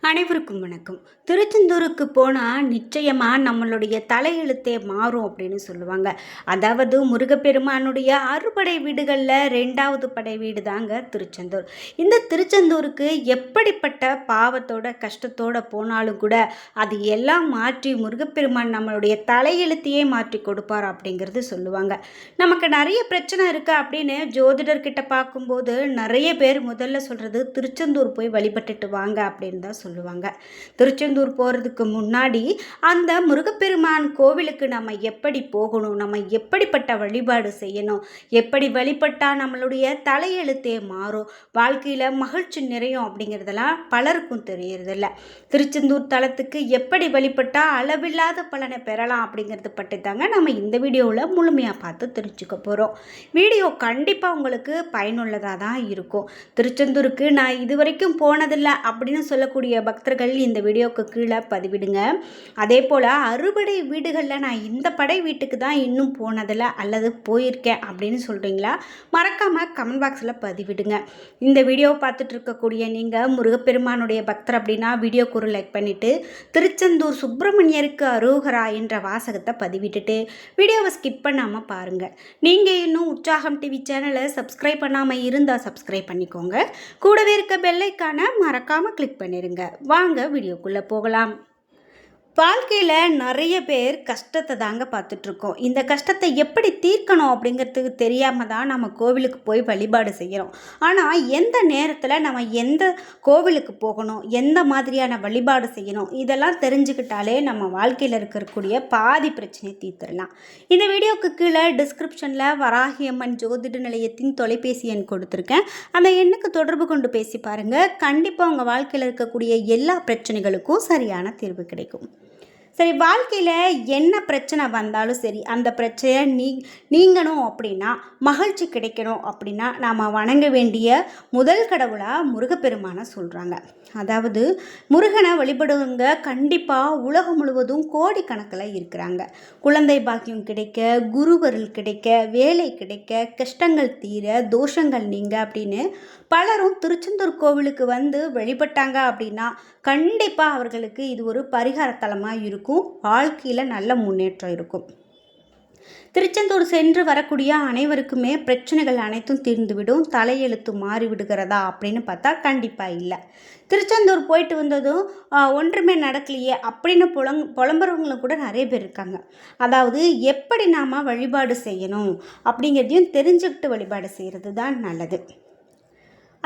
அனைவருக்கும் வணக்கம். திருச்செந்தூருக்கு போனால் நிச்சயமாக நம்மளுடைய தலையெழுத்தே மாறும் அப்படின்னு சொல்லுவாங்க. அதாவது முருகப்பெருமானுடைய அறுபடை வீடுகளில் 2வது படை வீடு தாங்க திருச்செந்தூர். இந்த திருச்செந்தூருக்கு எப்படிப்பட்ட பாவத்தோட கஷ்டத்தோட போனாலும் கூட அது எல்லாம் மாற்றி முருகப்பெருமான் நம்மளுடைய தலையெழுத்தையே மாற்றி கொடுப்பார் அப்படிங்கிறது சொல்லுவாங்க. நமக்கு நிறைய பிரச்சனை இருக்குது அப்படின்னு ஜோதிடர்கிட்ட பார்க்கும்போது நிறைய பேர் முதல்ல சொல்கிறது திருச்செந்தூர் போய் வழிபட்டுட்டு வாங்க அப்படின்னு தான் சொல்லுவாங்க. திருச்செந்தூர் போகிறதுக்கு முன்னாடி அந்த முருகப்பெருமான் கோவிலுக்கு நம்ம எப்படி போகணும், நம்ம எப்படிப்பட்ட வழிபாடு செய்யணும், எப்படி வழிபட்டால் நம்மளுடைய தலையெழுத்தே மாறும், வாழ்க்கையில் மகிழ்ச்சி நிறையும் அப்படிங்கிறதெல்லாம் பலருக்கும் தெரியறதில்ல. திருச்செந்தூர் தலத்துக்கு எப்படி வழிபட்டால் அளவில்லாத பலனை பெறலாம் அப்படிங்கிறது பற்றி தாங்க நம்ம இந்த வீடியோவில் முழுமையாக பார்த்து தெரிஞ்சுக்க போகிறோம். வீடியோ கண்டிப்பாக உங்களுக்கு பயனுள்ளதாக தான் இருக்கும். திருச்செந்தூருக்கு நான் இது வரைக்கும் போனதில்லை அப்படின்னு சொல்லக்கூடிய பக்தர்கள் இந்த வீடியோக்கு கீழே பதிவிடுங்க. அதே போல் அறுபடை வீடுகளில் நான் இந்த படை வீட்டுக்கு தான் இன்னும் போனதில்லை அல்லது போயிருக்கேன் அப்படின்னு சொல்கிறீங்களா, மறக்காமல் கமெண்ட் பாக்ஸில் பதிவிடுங்க. இந்த வீடியோவை பார்த்துட்டு இருக்கக்கூடிய நீங்கள் முருகப்பெருமானுடைய பக்தர் அப்படின்னா வீடியோக்கு ஒரு லைக் பண்ணிவிட்டு திருச்செந்தூர் சுப்பிரமணியருக்கு அரோகரா என்ற வாசகத்தை பதிவிட்டுட்டு வீடியோவை ஸ்கிப் பண்ணாமல் பாருங்கள். நீங்கள் இன்னும் உற்சாகம் டிவி சேனலை சப்ஸ்கிரைப் பண்ணாமல் இருந்தால் சப்ஸ்கிரைப் பண்ணிக்கோங்க. கூடவே இருக்க பெல்லைக்கான மறக்காமல் கிளிக் பண்ணிடுங்க. வாங்க வீடியோக்குள்ளே போகலாம். வாழ்க்கையில் நிறைய பேர் கஷ்டத்தை தாங்க பார்த்துட்ருக்கோம். இந்த கஷ்டத்தை எப்படி தீர்க்கணும் அப்படிங்கிறதுக்கு தெரியாமல் தான் நம்ம கோவிலுக்கு போய் வழிபாடு செய்கிறோம். ஆனால் எந்த நேரத்தில் நம்ம எந்த கோவிலுக்கு போகணும், எந்த மாதிரியான வழிபாடு செய்யணும், இதெல்லாம் தெரிஞ்சுக்கிட்டாலே நம்ம வாழ்க்கையில் இருக்கக்கூடிய பாதி பிரச்சனையை தீர்த்துடலாம். இந்த வீடியோக்கு கீழே டிஸ்கிரிப்ஷனில் வராகியம்மன் ஜோதிட நிலையத்தின் தொலைபேசி எண் கொடுத்துருக்கேன். அந்த எண்ணுக்கு தொடர்பு கொண்டு பேசி பாருங்கள். கண்டிப்பாக உங்கள் வாழ்க்கையில் இருக்கக்கூடிய எல்லா பிரச்சனைகளுக்கும் சரியான தீர்வு கிடைக்கும். சரி, வாழ்க்கையில் என்ன பிரச்சனை வந்தாலும் சரி, அந்த பிரச்சனையை நீங்கணும் அப்படின்னா, மகிழ்ச்சி கிடைக்கணும் அப்படின்னா நாம் வணங்க வேண்டிய முதல் கடவுளாக முருகப்பெருமானை சொல்கிறாங்க. அதாவது முருகனை வழிபடுவங்க கண்டிப்பாக உலகம் முழுவதும் கோடிக்கணக்கில் இருக்கிறாங்க. குழந்தை பாக்கியம் கிடைக்க, குருவருள் கிடைக்க, வேலை கிடைக்க, கஷ்டங்கள் தீர, தோஷங்கள் நீங்க அப்படின்னு பலரும் திருச்செந்தூர் கோவிலுக்கு வந்து வழிபட்டாங்க அப்படின்னா கண்டிப்பாக அவர்களுக்கு இது ஒரு பரிகார தலமாக இருக்கும். வாழ்க்கையில் நல்ல முன்னேற்றம் இருக்கும். திருச்செந்தூர் சென்று வரக்கூடிய அனைவருக்குமே பிரச்சனைகள் அனைத்தும் தீர்ந்துவிடும், தலையெழுத்து மாறிவிடுகிறதா அப்படின்னு பார்த்தா கண்டிப்பாக இல்லை. திருச்செந்தூர் போயிட்டு வந்ததும் ஒன்றுமே நடக்கலையே அப்படின்னு புலம்புறவங்களும் கூட நிறைய பேர் இருக்காங்க. அதாவது எப்படி நாம் வழிபாடு செய்யணும் அப்படிங்கிறதையும் தெரிஞ்சுக்கிட்டு வழிபாடு செய்கிறது தான் நல்லது.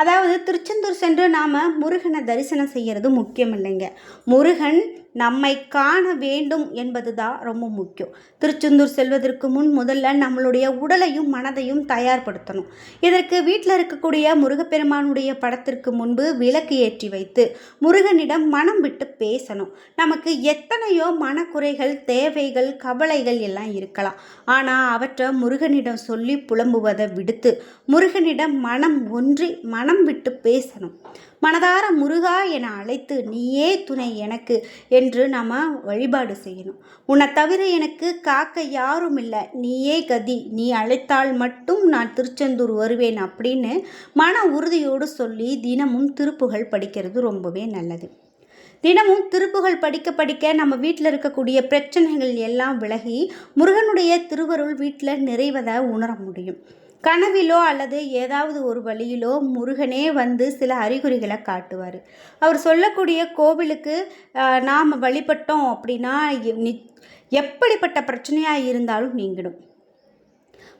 அதாவது திருச்செந்தூர் சென்று நாம் முருகனை தரிசனம் செய்கிறது முக்கியம் இல்லைங்க. முருகன் நம்மை காண வேண்டும் என்பது தான் ரொம்ப முக்கியம். திருச்செந்தூர் செல்வதற்கு முதல்ல நம்மளுடைய உடலையும் மனதையும் தயார்படுத்தணும். இதற்கு வீட்டில் இருக்கக்கூடிய முருகப்பெருமானுடைய படத்திற்கு முன்பு விளக்கு ஏற்றி வைத்து முருகனிடம் மனம் விட்டு பேசணும். நமக்கு எத்தனையோ மனக்குறைகள், தேவைகள், கவலைகள் எல்லாம் இருக்கலாம். ஆனால் அவற்றை முருகனிடம் சொல்லி புலம்புவதை விடுத்து முருகனிடம் மனம் ஒன்றி மனம் விட்டு பேசணும். மனதார முருகா என அழைத்து நீயே துணை எனக்கு என்று நம்ம வழிபாடு செய்யணும். உன்னை தவிர எனக்கு காக்க யாரும் இல்லை, நீயே கதி, நீ அழைத்தால் மட்டும் நான் திருச்செந்தூர் வருவேன் அப்படின்னு மன உறுதியோடு சொல்லி தினமும் திருப்புகழ் படிக்கிறது ரொம்பவே நல்லது. தினமும் திருப்புகழ் படிக்க படிக்க நம்ம வீட்டில் இருக்கக்கூடிய பிரச்சனைகள் எல்லாம் விலகி முருகனுடைய திருவருள் வீட்டில் நிறைவதை உணர முடியும். கனவிலோ அல்லது ஏதாவது ஒரு வழியிலோ முருகனே வந்து சில அறிகுறிகளை காட்டுவார். அவர் சொல்லக்கூடிய கோவிலுக்கு நாம் வழிபட்டோம் அப்படின்னா எப்படிப்பட்ட பிரச்சனையாக இருந்தாலும் நீங்கிடும்.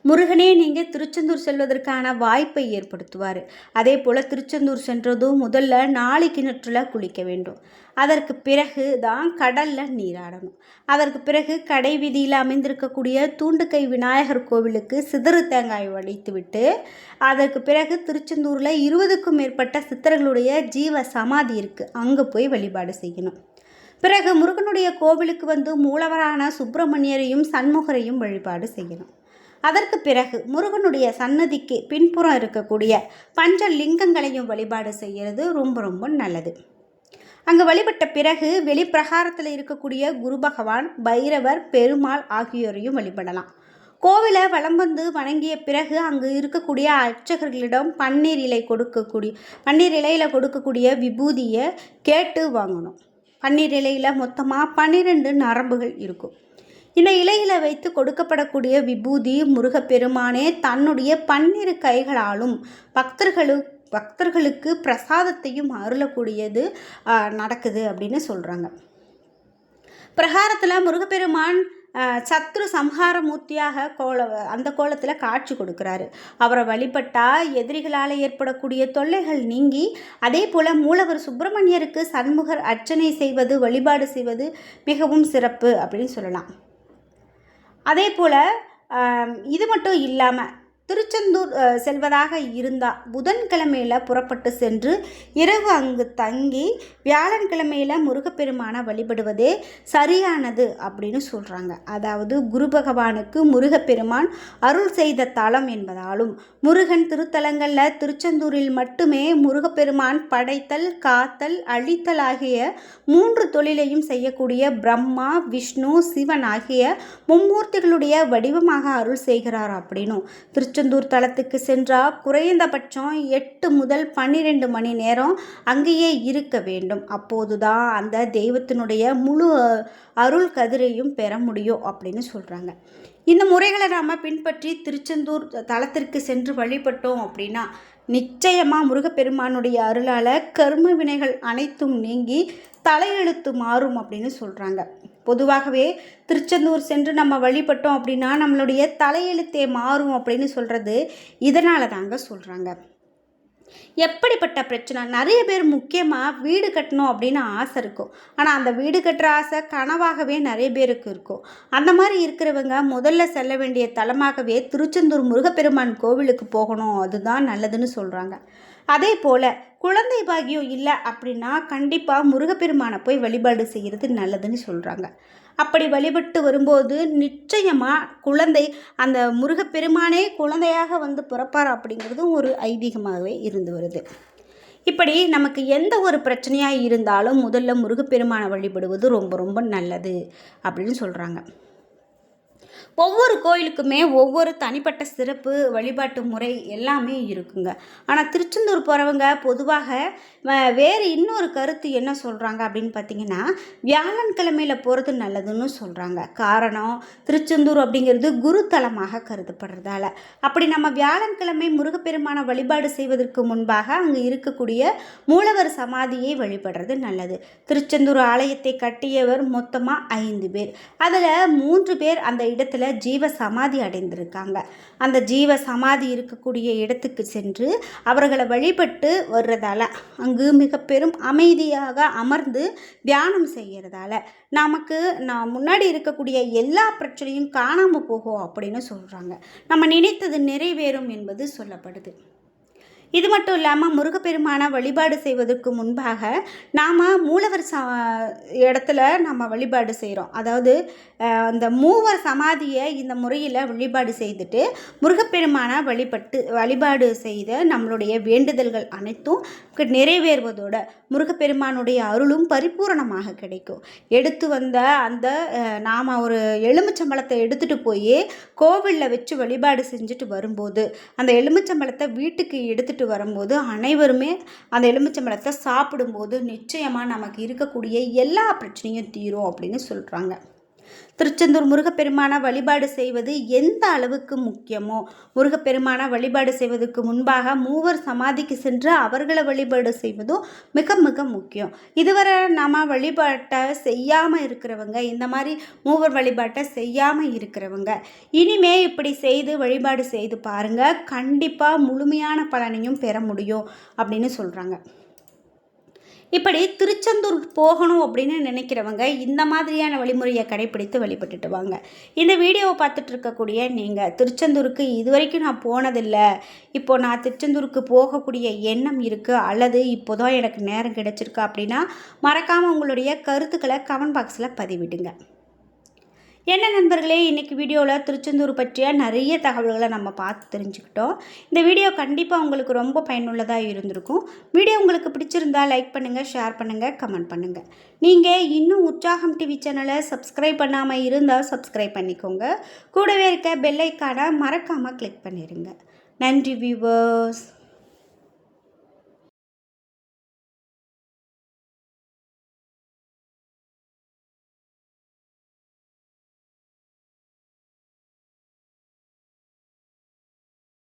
முருகனே நீங்கள் திருச்செந்தூர் செல்வதற்கான வாய்ப்பை ஏற்படுத்துவார். அதே போல் திருச்செந்தூர் சென்றதும் முதல்ல நாளை கிணற்றில் குளிக்க வேண்டும். அதற்கு பிறகு தான் கடலில் நீராடணும். அதற்கு பிறகு கடை வீதியில் அமைந்திருக்கக்கூடிய தூண்டுக்கை விநாயகர் கோவிலுக்கு சிதறு தேங்காய் வடித்து விட்டு அதற்கு பிறகு திருச்செந்தூரில் 20க்கும் மேற்பட்ட சித்தர்களுடைய ஜீவ சமாதி இருக்குது, அங்கே போய் வழிபாடு செய்யணும். பிறகு முருகனுடைய கோவிலுக்கு வந்து மூலவரான சுப்பிரமணியரையும் சண்முகரையும் வழிபாடு செய்யணும். அதற்கு பிறகு முருகனுடைய சன்னதிக்கு பின்புறம் இருக்கக்கூடிய பஞ்ச லிங்கங்களையும் வழிபாடு செய்கிறது ரொம்ப ரொம்ப நல்லது. அங்கே வழிபட்ட பிறகு வெளிப்பிரகாரத்தில் இருக்கக்கூடிய குரு பகவான், பைரவர், பெருமாள் ஆகியோரையும் வழிபடலாம். கோவிலை வலம் வந்து வணங்கிய பிறகு அங்கு இருக்கக்கூடிய அர்ச்சகர்களிடம் பன்னீர் இலையில் கொடுக்கக்கூடிய விபூதியை கேட்டு வாங்கணும். பன்னீர் இலையில் மொத்தமாக 12 நரம்புகள் இருக்கும். இந்த இலையில் வைத்து கொடுக்கப்படக்கூடிய விபூதி முருகப்பெருமானே தன்னுடைய 12 கைகளாலும் பக்தர்களுக்கு பிரசாதத்தையும் அருளக்கூடியது நடக்குது அப்படின்னு சொல்கிறாங்க. பிரகாரத்தில் முருகப்பெருமான் சத்ரு சம்ஹார மூர்த்தியாக அந்த கோலத்தில் காட்சி கொடுக்குறாரு. அவரை வழிபட்டால் எதிரிகளால் ஏற்படக்கூடிய தொல்லைகள் நீங்கி, அதே போல் மூலவர் சுப்பிரமணியருக்கு சண்முகர் அர்ச்சனை செய்வது, வழிபாடு செய்வது மிகவும் சிறப்பு அப்படின்னு சொல்லலாம். அதே போல் இது மட்டும் இல்லாமல் திருச்செந்தூர் செல்வதாக இருந்தால் புதன்கிழமையில் புறப்பட்டு சென்று இரவு அங்கு தங்கி வியாழன்கிழமையில் முருகப்பெருமானை வழிபடுவதே சரியானது அப்படின்னு சொல்கிறாங்க. அதாவது குரு பகவானுக்கு முருகப்பெருமான் அருள் செய்த தலம் என்பதாலும், முருகன் திருத்தலங்களில் திருச்செந்தூரில் மட்டுமே முருகப்பெருமான் படைத்தல், காத்தல், அழித்தல் ஆகிய 3 தொழிலையும் செய்யக்கூடிய பிரம்மா, விஷ்ணு, சிவன் ஆகிய மும்மூர்த்திகளுடைய வடிவமாக அருள் செய்கிறார் அப்படின்னும், திருச்செந்தூர் தலத்துக்கு சென்றால் குறைந்தபட்சம் 8 முதல் 12 மணி நேரம் அங்கேயே இருக்க வேண்டும். அப்போதுதான் அந்த தெய்வத்தினுடைய முழு அருள் கதிரையும் பெற முடியும் அப்படின்னு சொல்கிறாங்க. இந்த முறைகளை நாம் பின்பற்றி திருச்செந்தூர் தலத்திற்கு சென்று வழிபட்டோம் அப்படின்னா நிச்சயமாக முருகப்பெருமானுடைய அருளால் கர்ம வினைகள் அனைத்தும் நீங்கி தலையெழுத்து மாறும் அப்படின்னு சொல்கிறாங்க. பொதுவாகவே திருச்செந்தூர் சென்று நம்ம வழிபட்டோம் அப்படின்னா நம்மளுடைய தலையெழுத்தே மாறும் அப்படின்னு சொல்கிறது இதனால தாங்க சொல்கிறாங்க. எப்படிப்பட்ட பிரச்சனை, நிறைய பேர் முக்கியமாக வீடு கட்டணும் அப்படின்னு ஆசை இருக்கும். ஆனால் அந்த வீடு கட்டுற ஆசை கனவாகவே நிறைய பேருக்கு இருக்கும். அந்த மாதிரி இருக்கிறவங்க முதல்ல செல்ல வேண்டிய தலமாகவே திருச்செந்தூர் முருகப்பெருமான் கோவிலுக்கு போகணும், அதுதான் நல்லதுன்னு சொல்கிறாங்க. அதே போல் குழந்தை பாக்கியம் இல்லை அப்படின்னா கண்டிப்பாக முருகப்பெருமானை போய் வழிபாடு செய்கிறது நல்லதுன்னு சொல்கிறாங்க. அப்படி வழிபட்டு வரும்போது நிச்சயமாக அந்த முருகப்பெருமானே குழந்தையாக வந்து பிறப்பார் அப்படிங்கிறதும் ஒரு ஐதீகமாகவே இருந்து வருது. இப்படி நமக்கு எந்த ஒரு பிரச்சனையாக இருந்தாலும் முதல்ல முருகப்பெருமானை வழிபடுவது ரொம்ப ரொம்ப நல்லது அப்படின்னு சொல்கிறாங்க. ஒவ்வொரு கோயிலுக்குமே ஒவ்வொரு தனிப்பட்ட சிறப்பு வழிபாட்டு முறை எல்லாமே இருக்குங்க. ஆனால் திருச்செந்தூர் போகிறவங்க பொதுவாக வேறு இன்னொரு கருத்து என்ன சொல்கிறாங்க அப்படின்னு பார்த்தீங்கன்னா, வியாழன்கிழமையில் போகிறது நல்லதுன்னு சொல்கிறாங்க. காரணம், திருச்செந்தூர் அப்படிங்கிறது குருத்தலமாக கருதப்படுறதால. அப்படி நம்ம வியாழன்கிழமை முருகப்பெருமான வழிபாடு செய்வதற்கு முன்பாக அங்கே இருக்கக்கூடிய மூலவர் சமாதியை வழிபடுறது நல்லது. திருச்செந்தூர் ஆலயத்தை கட்டியவர் மொத்தமாக 5 பேர். அதில் 3 பேர் அந்த இடத்துல ஜீவ சமாதி அடைந்திருக்காங்க. அந்த ஜீவ சமாதி இருக்கக்கூடிய இடத்துக்கு சென்று அவர்களை வழிபட்டு வர்றதால, அங்கு மிக பெரும் அமைதியாக அமர்ந்து தியானம் செய்கிறதால நமக்கு முன்னாடி இருக்கக்கூடிய எல்லா பிரச்சனையும் காணாமல் போகும் அப்படின்னு சொல்கிறாங்க. நம்ம நினைத்தது நிறைவேறும் என்பது சொல்லப்படுது. இது மட்டும் இல்லாமல் முருகப்பெருமானை வழிபாடு செய்வதற்கு முன்பாக நாம் மூலவர் இடத்துல நம்ம வழிபாடு செய்கிறோம். அதாவது அந்த மூவர் சமாதியை இந்த முறையில் வழிபாடு செய்துட்டு முருகப்பெருமானை வழிபாடு செய்த நம்மளுடைய வேண்டுதல்கள் அனைத்தும் நிறைவேறுவதோட முருகப்பெருமானுடைய அருளும் பரிபூரணமாக கிடைக்கும். எடுத்து வந்த அந்த நாம் ஒரு எலுமிச்சம்பழத்தை எடுத்துகிட்டு போய் கோவிலில் வச்சு வழிபாடு செஞ்சுட்டு வரும்போது அந்த எலுமிச்சம்பழத்தை வீட்டுக்கு எடுத்துகிட்டு வரும்போது அனைவருமே அந்த எலுமிச்சம்பழத்தை சாப்பிடும்போது நிச்சயமாக நமக்கு இருக்கக்கூடிய எல்லா பிரச்சனையும் தீரும் அப்படின்னு சொல்கிறாங்க. திருச்செந்தூர் முருகப்பெருமானை வழிபாடு செய்வது எந்த அளவுக்கு முக்கியமோ, முருகப்பெருமானை வழிபாடு செய்வதற்கு முன்பாக மூவர் சமாதிக்கு சென்று அவர்களை வழிபாடு செய்வதும் மிக மிக முக்கியம். இதுவரை நம்ம வழிபாட்டை செய்யாமல் இருக்கிறவங்க, இந்த மாதிரி மூவர் வழிபாட்டை செய்யாமல் இருக்கிறவங்க இனிமே இப்படி செய்து வழிபாடு செய்து பாருங்கள், கண்டிப்பாக முழுமையான பலனையும் பெற முடியும் அப்படின்னு சொல்கிறாங்க. இப்படி திருச்செந்தூர் போகணும் அப்படின்னு நினைக்கிறவங்க இந்த மாதிரியான வழிமுறையை கடைப்பிடித்து வழிபட்டுட்டு வாங்க. இந்த வீடியோவை பார்த்துட்டு இருக்கக்கூடிய நீங்கள் திருச்செந்தூருக்கு இதுவரைக்கும் நான் போனதில்லை, இப்போது நான் திருச்செந்தூருக்கு போகக்கூடிய எண்ணம் இருக்குது, அல்லது இப்போ தான் எனக்கு நேரம் கிடைச்சிருக்கு அப்படின்னா மறக்காமல் உங்களுடைய கருத்துக்களை கமெண்ட் பாக்ஸில் பதிவிடுங்க. என்ன நண்பர்களே, இன்றைக்கி வீடியோவில் திருச்செந்தூர் பற்றிய நிறைய தகவல்களை நம்ம பார்த்து தெரிஞ்சுக்கிட்டோம். இந்த வீடியோ கண்டிப்பாக உங்களுக்கு ரொம்ப பயனுள்ளதாக இருந்திருக்கும். வீடியோ உங்களுக்கு பிடிச்சிருந்தா லைக் பண்ணுங்கள், ஷேர் பண்ணுங்கள், கமெண்ட் பண்ணுங்கள். நீங்கள் இன்னும் உற்சாகம் டிவி சேனலை சப்ஸ்கிரைப் பண்ணாமல் இருந்தால் சப்ஸ்கிரைப் பண்ணிக்கோங்க. கூடவே இருக்க பெல் ஐக்கானை மறக்காமல் கிளிக் பண்ணிடுங்க. நன்றி வியூவர்ஸ்.